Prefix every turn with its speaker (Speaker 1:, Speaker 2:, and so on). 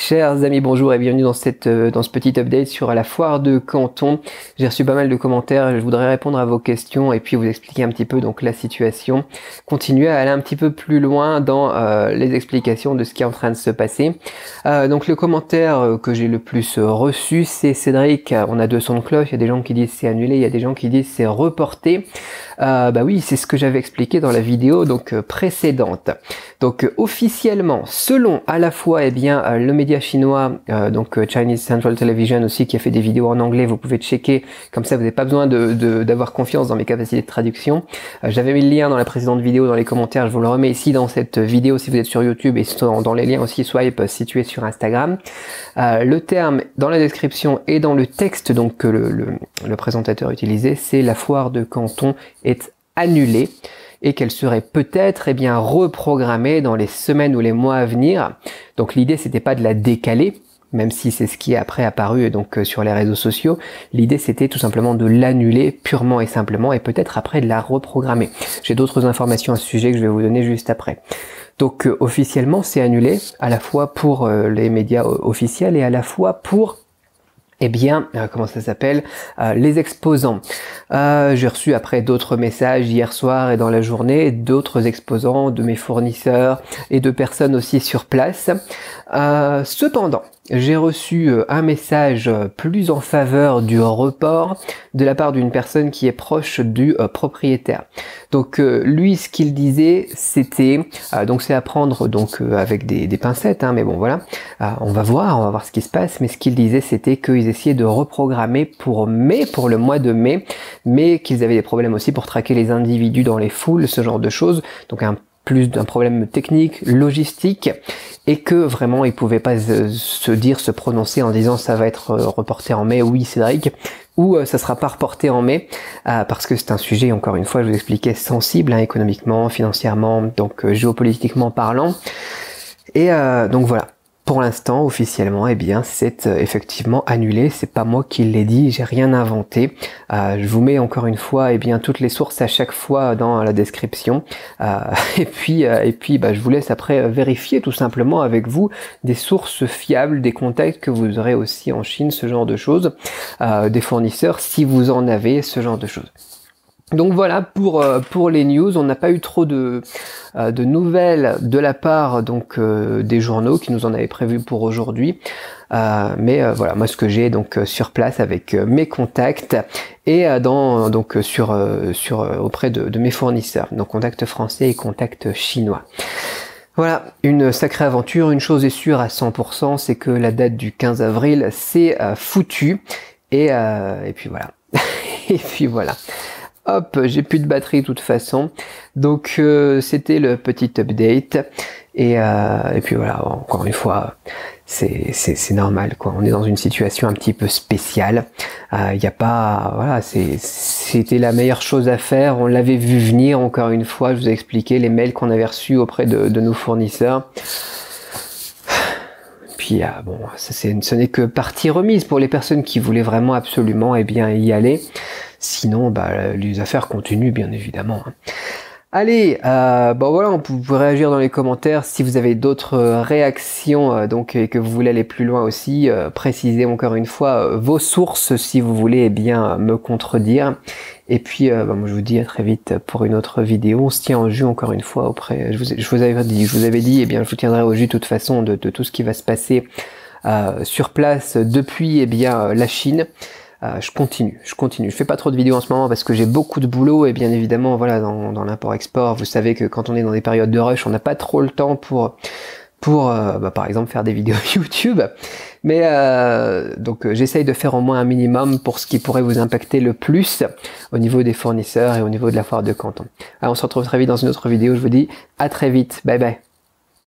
Speaker 1: Chers amis, bonjour et bienvenue dans ce petit update sur la foire de Canton. J'ai reçu pas mal de commentaires, je voudrais répondre à vos questions et puis vous expliquer un petit peu donc la situation. Continuer à aller un petit peu plus loin dans les explications de ce qui est en train de se passer. Donc le commentaire que j'ai le plus reçu, c'est Cédric, on a deux sons de cloche, il y a des gens qui disent c'est annulé, il y a des gens qui disent c'est reporté. Bah oui, c'est ce que j'avais expliqué dans la vidéo donc précédente. Donc officiellement, selon à la fois le média chinois, donc Chinese Central Television aussi, qui a fait des vidéos en anglais, vous pouvez checker, comme ça vous n'avez pas besoin d'avoir confiance dans mes capacités de traduction. J'avais mis le lien dans la précédente vidéo dans les commentaires, je vous le remets ici dans cette vidéo si vous êtes sur YouTube et dans les liens aussi swipe situés sur Instagram. Le terme dans la description et dans le texte donc que le présentateur utilisait, c'est la foire de Canton est annulée et qu'elle serait peut-être reprogrammée dans les semaines ou les mois à venir. Donc l'idée c'était pas de la décaler, même si c'est ce qui est après apparu donc sur les réseaux sociaux. L'idée c'était tout simplement de l'annuler purement et simplement et peut-être après de la reprogrammer. J'ai d'autres informations à ce sujet que je vais vous donner juste après. Donc officiellement c'est annulé à la fois pour les médias officiels et à la fois pour comment ça s'appelle, les exposants. J'ai reçu après d'autres messages hier soir et dans la journée, d'autres exposants de mes fournisseurs et de personnes aussi sur place. Cependant, j'ai reçu un message plus en faveur du report de la part d'une personne qui est proche du propriétaire. Donc lui, ce qu'il disait, c'était, donc c'est à prendre donc avec des pincettes, hein, mais bon voilà, on va voir ce qui se passe. Mais ce qu'il disait, c'était qu'ils essayaient de reprogrammer pour mai, pour le mois de mai, mais qu'ils avaient des problèmes aussi pour traquer les individus dans les foules, ce genre de choses. Donc plus d'un problème technique, logistique, et que vraiment ils pouvaient pas se prononcer en disant ça va être reporté en mai, oui Cédric, ou ça sera pas reporté en mai, parce que c'est un sujet, encore une fois, je vous expliquais, sensible, hein, économiquement, financièrement, donc géopolitiquement parlant. Et donc voilà. Pour l'instant, officiellement, c'est effectivement annulé. C'est pas moi qui l'ai dit, j'ai rien inventé. Je vous mets encore une fois, toutes les sources à chaque fois dans la description. Et puis, je vous laisse après vérifier tout simplement avec vous des sources fiables, des contacts que vous aurez aussi en Chine, ce genre de choses, des fournisseurs si vous en avez, ce genre de choses. Donc voilà pour les news. On n'a pas eu trop de nouvelles de la part donc des journaux qui nous en avaient prévu pour aujourd'hui, mais voilà, moi ce que j'ai donc sur place avec mes contacts et auprès de mes fournisseurs, donc contacts français et contacts chinois. Voilà, une sacrée aventure. Une chose est sûre à 100%, c'est que la date du 15 avril c'est foutu et puis voilà. Et puis voilà. Hop, j'ai plus de batterie de toute façon, donc c'était le petit update, et puis voilà, encore une fois, c'est normal quoi, on est dans une situation un petit peu spéciale, il n'y a pas, voilà, c'était la meilleure chose à faire, on l'avait vu venir, encore une fois, je vous ai expliqué les mails qu'on avait reçus auprès de nos fournisseurs. Puis bon, ce n'est que partie remise pour les personnes qui voulaient vraiment absolument y aller. Sinon, les affaires continuent bien évidemment. Allez, bon voilà, vous pouvez réagir dans les commentaires si vous avez d'autres réactions et que vous voulez aller plus loin aussi. Précisez encore une fois vos sources si vous voulez me contredire. Et puis moi je vous dis à très vite pour une autre vidéo. On se tient au jus encore une fois auprès. Je vous avais dit, je vous tiendrai au jus de toute façon de tout ce qui va se passer sur place depuis la Chine. Je continue. Je fais pas trop de vidéos en ce moment parce que j'ai beaucoup de boulot et bien évidemment voilà dans l'import-export, vous savez que quand on est dans des périodes de rush, on n'a pas trop le temps pour par exemple faire des vidéos YouTube. Mais donc j'essaye de faire au moins un minimum pour ce qui pourrait vous impacter le plus au niveau des fournisseurs et au niveau de la foire de Canton. Alors on se retrouve très vite dans une autre vidéo, je vous dis à très vite, bye bye.